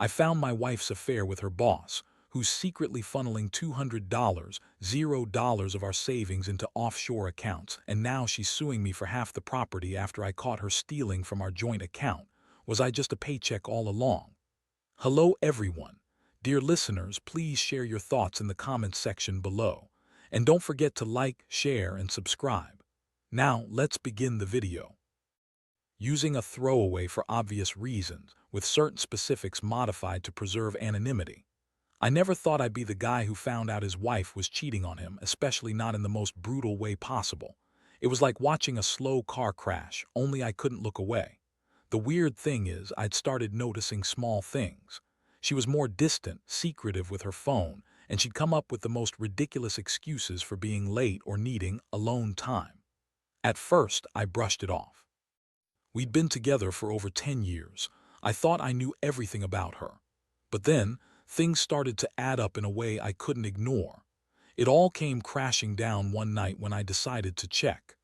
I found my wife's affair with her boss, who's secretly funneling $200, $0 of our savings into offshore accounts, and now she's suing me for half the property after I caught her stealing from our joint account. Was I just a paycheck all along? Hello everyone. Dear listeners, please share your thoughts in the comments section below. And don't forget to like, share, and subscribe. Now, let's begin the video. Using a throwaway for obvious reasons, with certain specifics modified to preserve anonymity. I never thought I'd be the guy who found out his wife was cheating on him, especially not in the most brutal way possible. It was like watching a slow car crash, only I couldn't look away. The weird thing is, I'd started noticing small things. She was more distant, secretive with her phone, and she'd come up with the most ridiculous excuses for being late or needing alone time. At first, I brushed it off. We'd been together for over 10 years. I thought I knew everything about her. But then, things started to add up in a way I couldn't ignore. It all came crashing down one night when I decided to check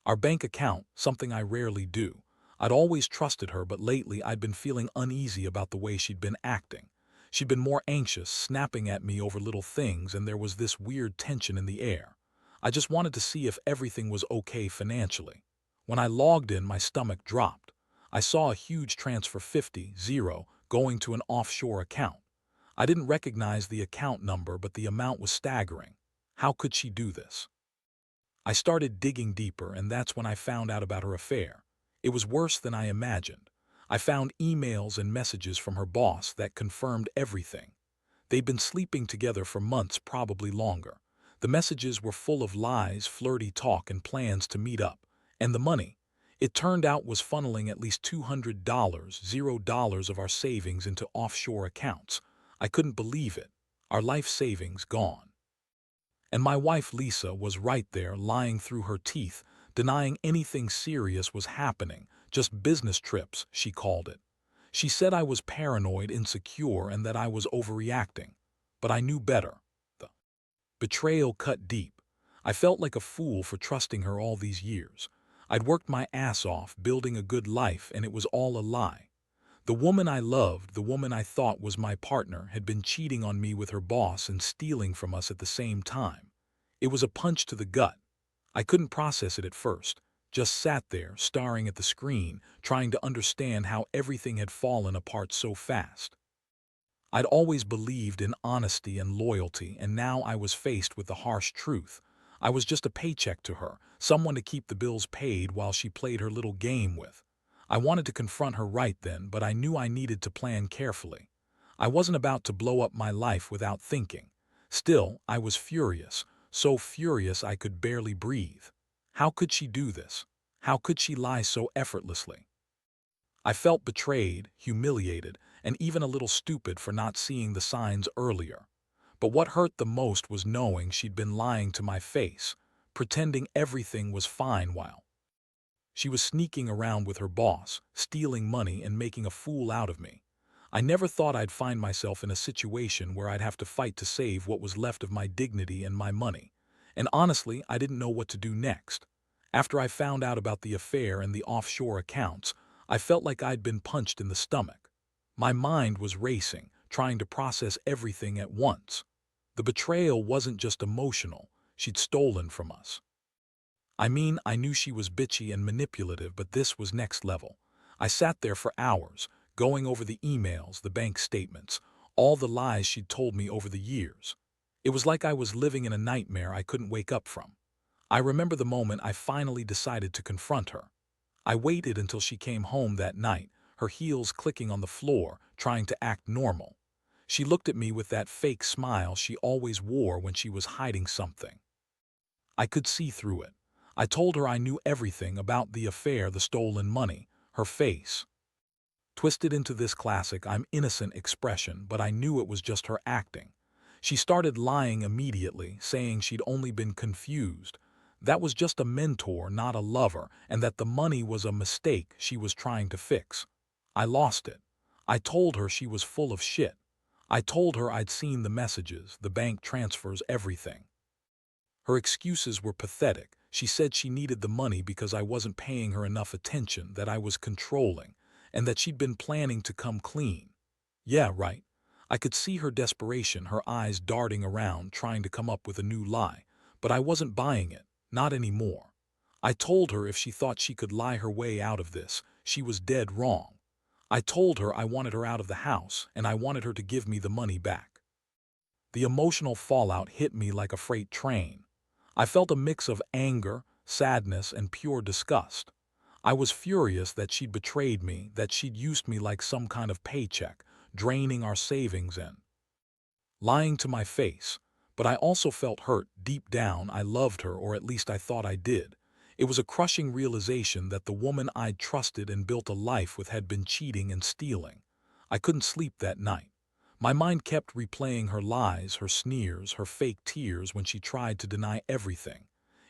our bank account, something I rarely do. I'd always trusted her, but lately I'd been feeling uneasy about the way she'd been acting. She'd been more anxious, snapping at me over little things, and there was this weird tension in the air. I just wanted to see if everything was okay financially. When I logged in, my stomach dropped. I saw a huge transfer 50-0 going to an offshore account. I didn't recognize the account number, but the amount was staggering. How could she do this? I started digging deeper, and that's when I found out about her affair. It was worse than I imagined. I found emails and messages from her boss that confirmed everything. They'd been sleeping together for months, probably longer. The messages were full of lies, flirty talk, and plans to meet up. And the money, it turned out, was funneling at least $200, $0 of our savings into offshore accounts. I couldn't believe it. Our life savings gone. And my wife Lisa was right there, lying through her teeth, denying anything serious was happening, just business trips, she called it. She said I was paranoid, insecure, and that I was overreacting. But I knew better. The betrayal cut deep. I felt like a fool for trusting her all these years. I'd worked my ass off, building a good life, and it was all a lie. The woman I loved, the woman I thought was my partner, had been cheating on me with her boss and stealing from us at the same time. It was a punch to the gut. I couldn't process it at first, just sat there, staring at the screen, trying to understand how everything had fallen apart so fast. I'd always believed in honesty and loyalty, and now I was faced with the harsh truth. I was just a paycheck to her, someone to keep the bills paid while she played her little game with. I wanted to confront her right then, but I knew I needed to plan carefully. I wasn't about to blow up my life without thinking. Still, I was furious, so furious I could barely breathe. How could she do this? How could she lie so effortlessly? I felt betrayed, humiliated, and even a little stupid for not seeing the signs earlier. But what hurt the most was knowing she'd been lying to my face, pretending everything was fine while she was sneaking around with her boss, stealing money and making a fool out of me. I never thought I'd find myself in a situation where I'd have to fight to save what was left of my dignity and my money. And honestly, I didn't know what to do next. After I found out about the affair and the offshore accounts, I felt like I'd been punched in the stomach. My mind was racing, trying to process everything at once. The betrayal wasn't just emotional. She'd stolen from us. I mean, I knew she was bitchy and manipulative, but this was next level. I sat there for hours, going over the emails, the bank statements, all the lies she'd told me over the years. It was like I was living in a nightmare I couldn't wake up from. I remember the moment I finally decided to confront her. I waited until she came home that night, her heels clicking on the floor, trying to act normal. She looked at me with that fake smile she always wore when she was hiding something. I could see through it. I told her I knew everything about the affair, the stolen money. Her face twisted into this classic "I'm innocent" expression, but I knew it was just her acting. She started lying immediately, saying she'd only been confused. That was just a mentor, not a lover, and that the money was a mistake she was trying to fix. I lost it. I told her she was full of shit. I told her I'd seen the messages, the bank transfers, everything. Her excuses were pathetic. She said she needed the money because I wasn't paying her enough attention, that I was controlling, and that she'd been planning to come clean. Yeah, right. I could see her desperation, her eyes darting around, trying to come up with a new lie. But I wasn't buying it. Not anymore. I told her if she thought she could lie her way out of this, she was dead wrong. I told her I wanted her out of the house, and I wanted her to give me the money back. The emotional fallout hit me like a freight train. I felt a mix of anger, sadness, and pure disgust. I was furious that she'd betrayed me, that she'd used me like some kind of paycheck, draining our savings and lying to my face. But I also felt hurt. Deep down, I loved her, or at least I thought I did. It was a crushing realization that the woman I'd trusted and built a life with had been cheating and stealing. I couldn't sleep that night. My mind kept replaying her lies, her sneers, her fake tears when she tried to deny everything.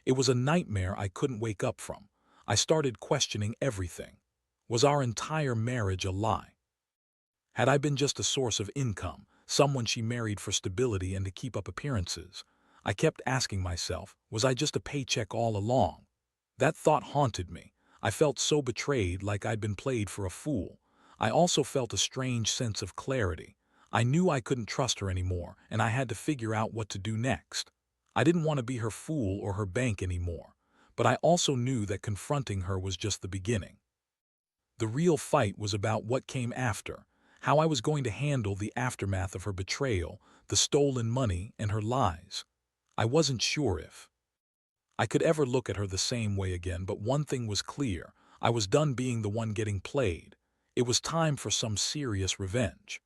It was a nightmare I couldn't wake up from. I started questioning everything. Was our entire marriage a lie? Had I been just a source of income, someone she married for stability and to keep up appearances? I kept asking myself, was I just a paycheck all along? That thought haunted me. I felt so betrayed, like I'd been played for a fool. I also felt a strange sense of clarity. I knew I couldn't trust her anymore, and I had to figure out what to do next. I didn't want to be her fool or her bank anymore, but I also knew that confronting her was just the beginning. The real fight was about what came after, how I was going to handle the aftermath of her betrayal, the stolen money, and her lies. I wasn't sure if I could ever look at her the same way again, but one thing was clear. I was done being the one getting played. It was time for some serious revenge.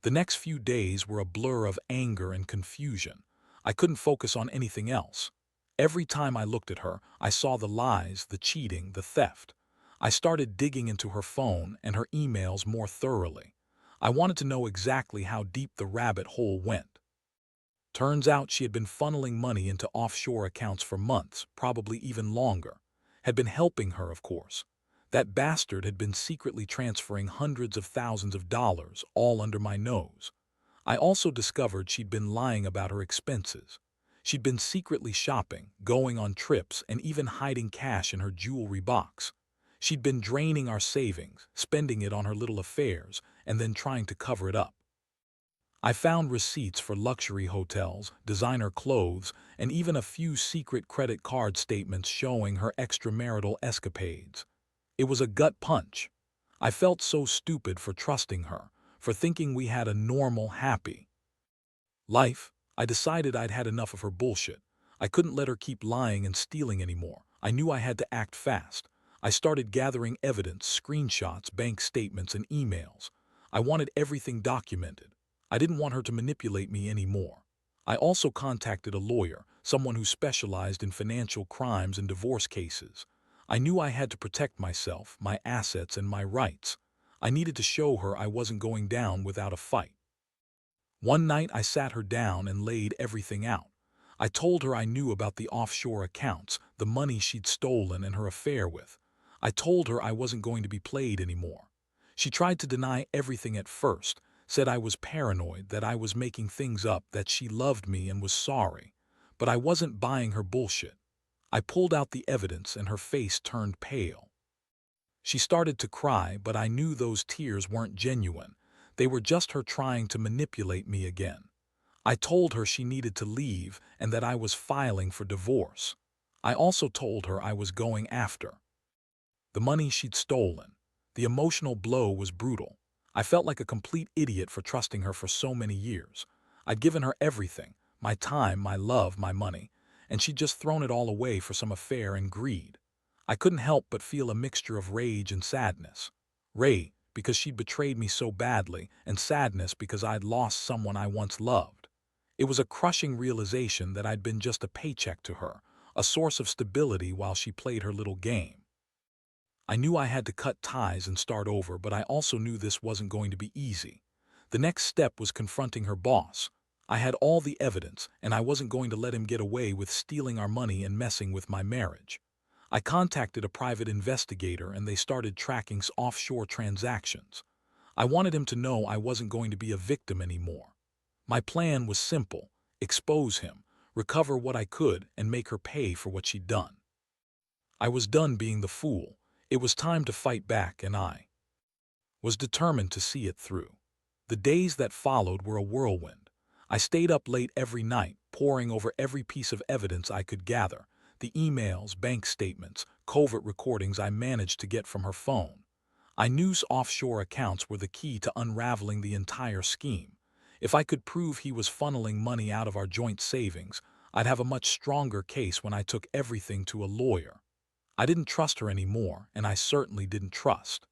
The next few days were a blur of anger and confusion. I couldn't focus on anything else. Every time I looked at her, I saw the lies, the cheating, the theft. I started digging into her phone and her emails more thoroughly. I wanted to know exactly how deep the rabbit hole went. Turns out she had been funneling money into offshore accounts for months, probably even longer. Had been helping her, of course. That bastard had been secretly transferring hundreds of thousands of dollars, all under my nose. I also discovered she'd been lying about her expenses. She'd been secretly shopping, going on trips, and even hiding cash in her jewelry box. She'd been draining our savings, spending it on her little affairs, and then trying to cover it up. I found receipts for luxury hotels, designer clothes, and even a few secret credit card statements showing her extramarital escapades. It was a gut punch. I felt so stupid for trusting her, for thinking we had a normal, happy life. I decided I'd had enough of her bullshit. I couldn't let her keep lying and stealing anymore. I knew I had to act fast. I started gathering evidence, screenshots, bank statements, and emails. I wanted everything documented. I didn't want her to manipulate me anymore. I also contacted a lawyer, someone who specialized in financial crimes and divorce cases. I knew I had to protect myself, my assets, and my rights. I needed to show her I wasn't going down without a fight. One night I sat her down and laid everything out. I told her I knew about the offshore accounts, the money she'd stolen, and her affair with. I told her I wasn't going to be played anymore. She tried to deny everything at first, said I was paranoid, that I was making things up, that she loved me and was sorry. But I wasn't buying her bullshit. I pulled out the evidence and her face turned pale. She started to cry, but I knew those tears weren't genuine. They were just her trying to manipulate me again. I told her she needed to leave and that I was filing for divorce. I also told her I was going after the money she'd stolen. The emotional blow was brutal. I felt like a complete idiot for trusting her for so many years. I'd given her everything, my time, my love, my money, and she'd just thrown it all away for some affair and greed. I couldn't help but feel a mixture of rage and sadness. Rage, because she'd betrayed me so badly, and sadness because I'd lost someone I once loved. It was a crushing realization that I'd been just a paycheck to her, a source of stability while she played her little game. I knew I had to cut ties and start over, but I also knew this wasn't going to be easy. The next step was confronting her boss. I had all the evidence, and I wasn't going to let him get away with stealing our money and messing with my marriage. I contacted a private investigator and they started tracking offshore transactions. I wanted him to know I wasn't going to be a victim anymore. My plan was simple: expose him, recover what I could, and make her pay for what she'd done. I was done being the fool. It was time to fight back, and I was determined to see it through. The days that followed were a whirlwind. I stayed up late every night, poring over every piece of evidence I could gather, the emails, bank statements, covert recordings I managed to get from her phone. I knew offshore accounts were the key to unraveling the entire scheme. If I could prove he was funneling money out of our joint savings, I'd have a much stronger case when I took everything to a lawyer. I didn't trust her anymore, and I certainly didn't trust.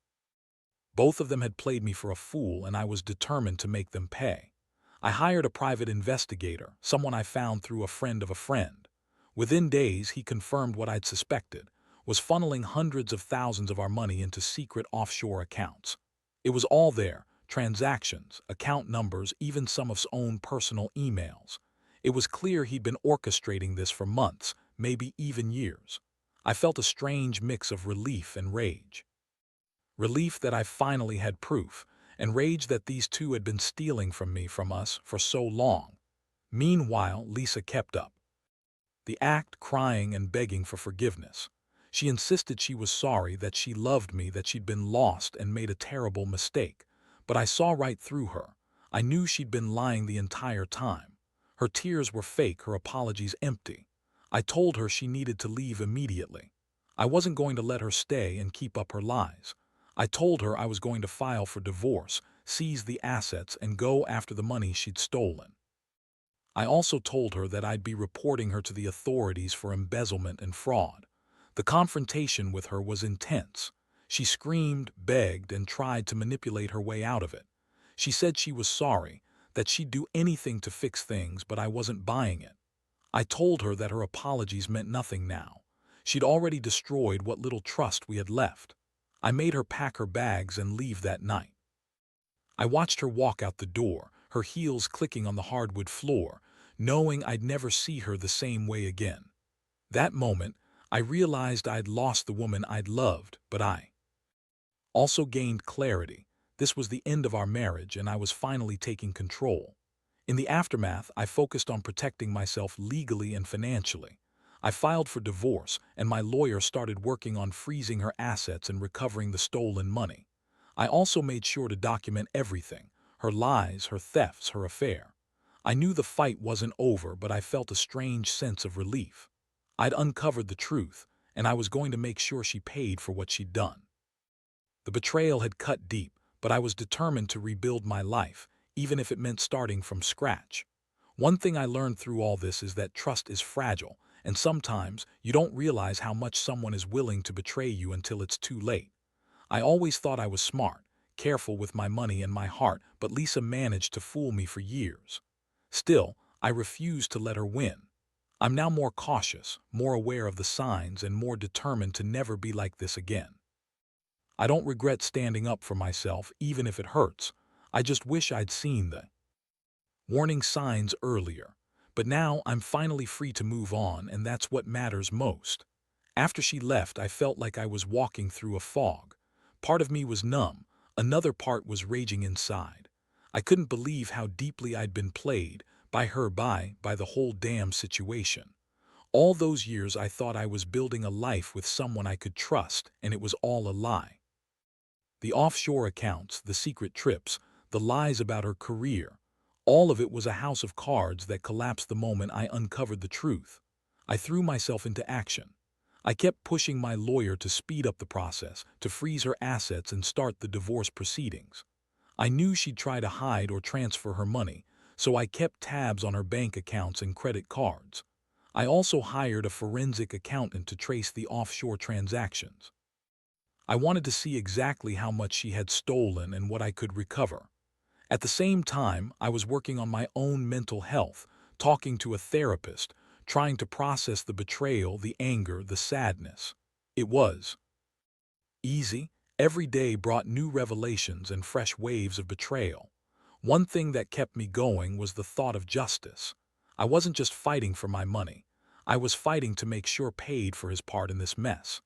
Both of them had played me for a fool, and I was determined to make them pay. I hired a private investigator, someone I found through a friend of a friend. Within days, he confirmed what I'd suspected, was funneling hundreds of thousands of our money into secret offshore accounts. It was all there, transactions, account numbers, even some of his own personal emails. It was clear he'd been orchestrating this for months, maybe even years. I felt a strange mix of relief and rage. Relief that I finally had proof, and rage that these two had been stealing from us for so long. Meanwhile, Lisa kept up the act, crying and begging for forgiveness. She insisted she was sorry, that she loved me, that she'd been lost and made a terrible mistake. But I saw right through her. I knew she'd been lying the entire time. Her tears were fake, her apologies empty. I told her she needed to leave immediately. I wasn't going to let her stay and keep up her lies. I told her I was going to file for divorce, seize the assets, and go after the money she'd stolen. I also told her that I'd be reporting her to the authorities for embezzlement and fraud. The confrontation with her was intense. She screamed, begged, and tried to manipulate her way out of it. She said she was sorry, that she'd do anything to fix things, but I wasn't buying it. I told her that her apologies meant nothing now. She'd already destroyed what little trust we had left. I made her pack her bags and leave that night. I watched her walk out the door, her heels clicking on the hardwood floor, knowing I'd never see her the same way again. That moment, I realized I'd lost the woman I'd loved, but I also gained clarity. This was the end of our marriage, and I was finally taking control. In the aftermath, I focused on protecting myself legally and financially. I filed for divorce, and my lawyer started working on freezing her assets and recovering the stolen money. I also made sure to document everything: her lies, her thefts, her affair. I knew the fight wasn't over, but I felt a strange sense of relief. I'd uncovered the truth, and I was going to make sure she paid for what she'd done. The betrayal had cut deep, but I was determined to rebuild my life, even if it meant starting from scratch. One thing I learned through all this is that trust is fragile, and sometimes you don't realize how much someone is willing to betray you until it's too late. I always thought I was smart, careful with my money and my heart, but Lisa managed to fool me for years. Still, I refused to let her win. I'm now more cautious, more aware of the signs, and more determined to never be like this again. I don't regret standing up for myself, even if it hurts. I just wish I'd seen the warning signs earlier. But now I'm finally free to move on, and that's what matters most. After she left, I felt like I was walking through a fog. Part of me was numb, another part was raging inside. I couldn't believe how deeply I'd been played, by her, by the whole damn situation. All those years I thought I was building a life with someone I could trust, and it was all a lie. The offshore accounts, the secret trips, the lies about her career, all of it was a house of cards that collapsed the moment I uncovered the truth. I threw myself into action. I kept pushing my lawyer to speed up the process, to freeze her assets and start the divorce proceedings. I knew she'd try to hide or transfer her money, so I kept tabs on her bank accounts and credit cards. I also hired a forensic accountant to trace the offshore transactions. I wanted to see exactly how much she had stolen and what I could recover. At the same time, I was working on my own mental health, talking to a therapist, trying to process the betrayal, the anger, the sadness. It was easy. Every day brought new revelations and fresh waves of betrayal. One thing that kept me going was the thought of justice. I wasn't just fighting for my money. I was fighting to make sure paid for his part in this mess.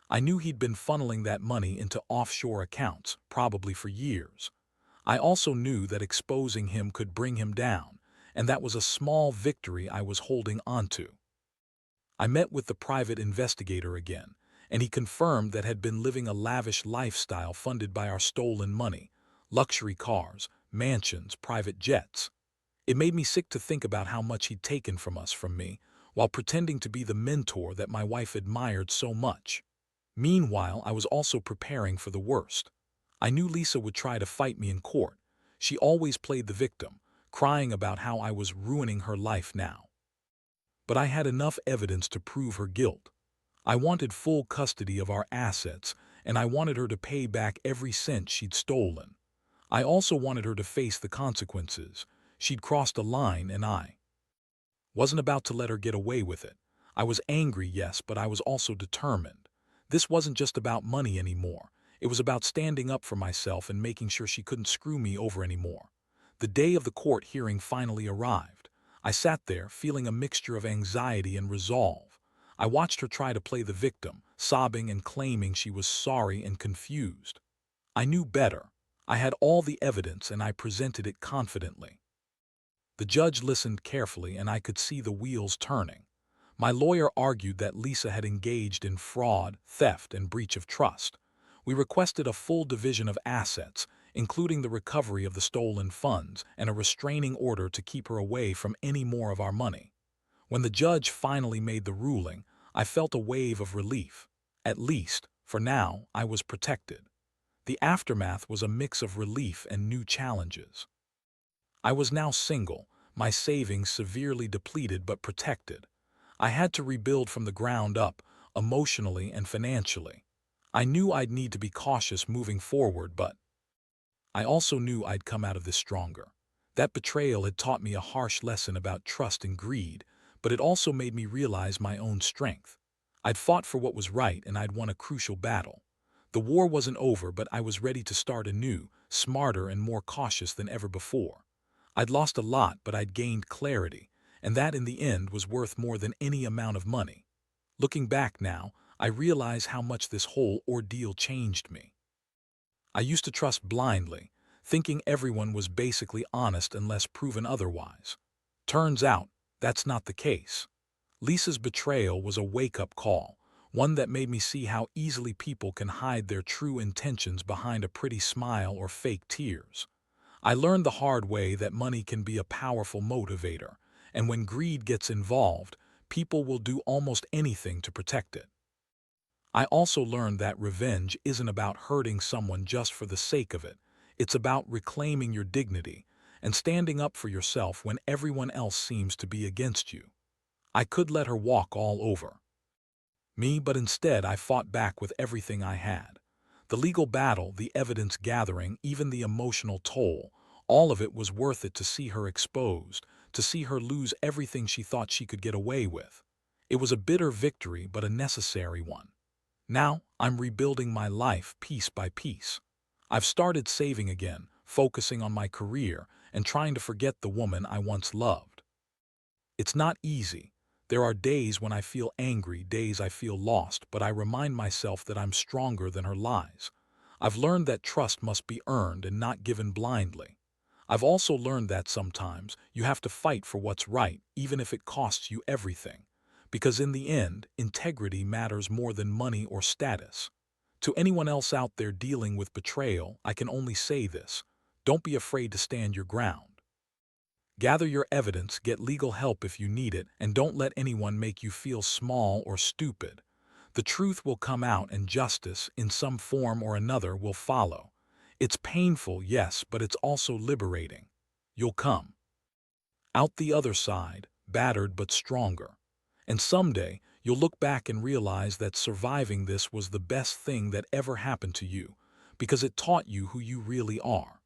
I knew he'd been funneling that money into offshore accounts, probably for years. I also knew that exposing him could bring him down, and that was a small victory I was holding onto. I met with the private investigator again, and he confirmed that had been living a lavish lifestyle funded by our stolen money: luxury cars, mansions, private jets. It made me sick to think about how much he'd taken from me, while pretending to be the mentor that my wife admired so much. Meanwhile, I was also preparing for the worst. I knew Lisa would try to fight me in court. She always played the victim, crying about how I was ruining her life now. But I had enough evidence to prove her guilt. I wanted full custody of our assets, and I wanted her to pay back every cent she'd stolen. I also wanted her to face the consequences. She'd crossed a line, and I wasn't about to let her get away with it. I was angry, yes, but I was also determined. This wasn't just about money anymore. It was about standing up for myself and making sure she couldn't screw me over anymore. The day of the court hearing finally arrived. I sat there, feeling a mixture of anxiety and resolve. I watched her try to play the victim, sobbing and claiming she was sorry and confused. I knew better. I had all the evidence, and I presented it confidently. The judge listened carefully, and I could see the wheels turning. My lawyer argued that Lisa had engaged in fraud, theft, and breach of trust. We requested a full division of assets, including the recovery of the stolen funds and a restraining order to keep her away from any more of our money. When the judge finally made the ruling, I felt a wave of relief. At least, for now, I was protected. The aftermath was a mix of relief and new challenges. I was now single, my savings severely depleted but protected. I had to rebuild from the ground up, emotionally and financially. I knew I'd need to be cautious moving forward, but I also knew I'd come out of this stronger. That betrayal had taught me a harsh lesson about trust and greed, but it also made me realize my own strength. I'd fought for what was right, and I'd won a crucial battle. The war wasn't over, but I was ready to start anew, smarter and more cautious than ever before. I'd lost a lot, but I'd gained clarity, and that in the end was worth more than any amount of money. Looking back now, I realize how much this whole ordeal changed me. I used to trust blindly, thinking everyone was basically honest unless proven otherwise. Turns out, that's not the case. Lisa's betrayal was a wake-up call, one that made me see how easily people can hide their true intentions behind a pretty smile or fake tears. I learned the hard way that money can be a powerful motivator, and when greed gets involved, people will do almost anything to protect it. I also learned that revenge isn't about hurting someone just for the sake of it. It's about reclaiming your dignity and standing up for yourself when everyone else seems to be against you. I could let her walk all over me, but instead I fought back with everything I had. The legal battle, the evidence gathering, even the emotional toll, all of it was worth it to see her exposed, to see her lose everything she thought she could get away with. It was a bitter victory, but a necessary one. Now, I'm rebuilding my life piece by piece. I've started saving again, focusing on my career, and trying to forget the woman I once loved. It's not easy. There are days when I feel angry, days I feel lost, but I remind myself that I'm stronger than her lies. I've learned that trust must be earned and not given blindly. I've also learned that sometimes you have to fight for what's right, even if it costs you everything. Because in the end, integrity matters more than money or status. To anyone else out there dealing with betrayal, I can only say this: don't be afraid to stand your ground. Gather your evidence, get legal help if you need it, and don't let anyone make you feel small or stupid. The truth will come out, and justice, in some form or another, will follow. It's painful, yes, but it's also liberating. You'll come out the other side, battered but stronger. And someday, you'll look back and realize that surviving this was the best thing that ever happened to you, because it taught you who you really are.